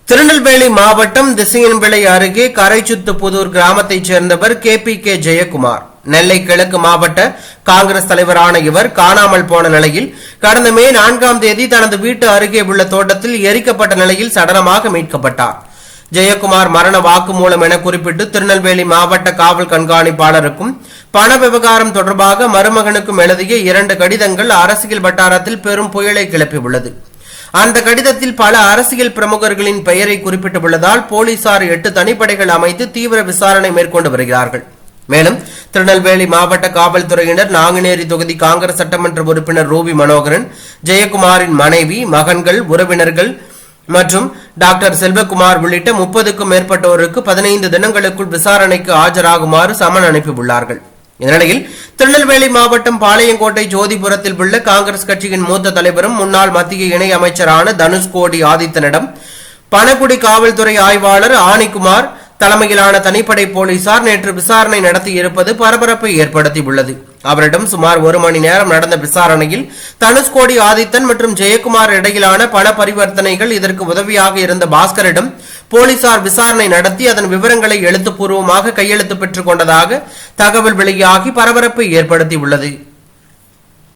திருநெல்வேலி மாவட்டம் திசையன்விளை அருகே கரைச்சுத்துப்புதூர் கிராமத்தைச் சேர்ந்தவர் KPK ஜெயக்குமார். நெல்லை கிழக்கு மாவட்ட காங்கிரஸ் தலைவரான இவர் காணாமல் போன நிலையில் கடந்த மே 4ஆம் தேதி தனது வீட்டு அருகே உள்ள தோட்டத்தில் எரிக்கப்பட்ட நிலையில் சடலமாக மீட்கப்பட்டார். ஜெயக்குமார் மரண வாக்குமூலம் என குறிப்பிட்டு திருநெல்வேலி மாவட்ட காவல் கண்காணிப்பாளருக்கும் பண விவகாரம் தொடர்பாக மருமகனுக்கும் எழுதிய 2 கடிதங்கள் அரசியல் வட்டாரத்தில் பெரும் புயலை கிளப்பியுள்ளது. அந்த கடிதத்தில் பல அரசியல் பிரமுகர்களின் பெயரை குறிப்பிட்டுள்ளதால் போலீசார் 8 தனிப்படைகள் அமைத்து தீவிர விசாரணை மேற்கொண்டு வருகிறார்கள். மேலும் திருநெல்வேலி மாவட்ட காவல்துறையினர் நாங்குநேரி தொகுதி காங்கிரஸ் சட்டமன்ற உறுப்பினர் ரூபி மனோகரன், ஜெயக்குமாரின் மனைவி, மகன்கள், உறவினர்கள் மற்றும் டாக்டர் செல்வகுமார் உள்ளிட்ட 30க்கும் மேற்பட்டோருக்கு 15 தினங்களுக்குள் விசாரணைக்கு ஆஜராகுமாறு சமன் அனுப்பியுள்ளார்கள். இந்நிலையில் திருநெல்வேலி மாவட்டம் பாளையங்கோட்டை ஜோதிபுரத்தில் உள்ள காங்கிரஸ் கட்சியின் மூத்த தலைவரும் முன்னாள் மத்திய இணை அமைச்சரான தனுஷ்கோடி ஆதித்தனிடம் பணக்குடி காவல்துறை ஆய்வாளர் ஆணிக்குமார் தலைமையிலான தனிப்படை போலீசார் நேற்று விசாரணை நடத்தியிருப்பது பரபரப்பை ஏற்படுத்தியுள்ளது. அவரிடம் சுமார் 1 மணி நேரம் நடந்த விசாரணையில் தனுஷ்கோடி ஆதித்தன் மற்றும் ஜெயக்குமார் இடையிலான பண பரிவர்த்தனைகள், இதற்கு உதவியாக இருந்த பாஸ்கரிடம் போலீசார் விசாரணை நடத்தி அதன் விவரங்களை எழுத்துப்பூர்வமாக கையெழுத்து பெற்றுக் கொண்டதாக தகவல் வெளியாகி பரபரப்பை ஏற்படுத்தியுள்ளது.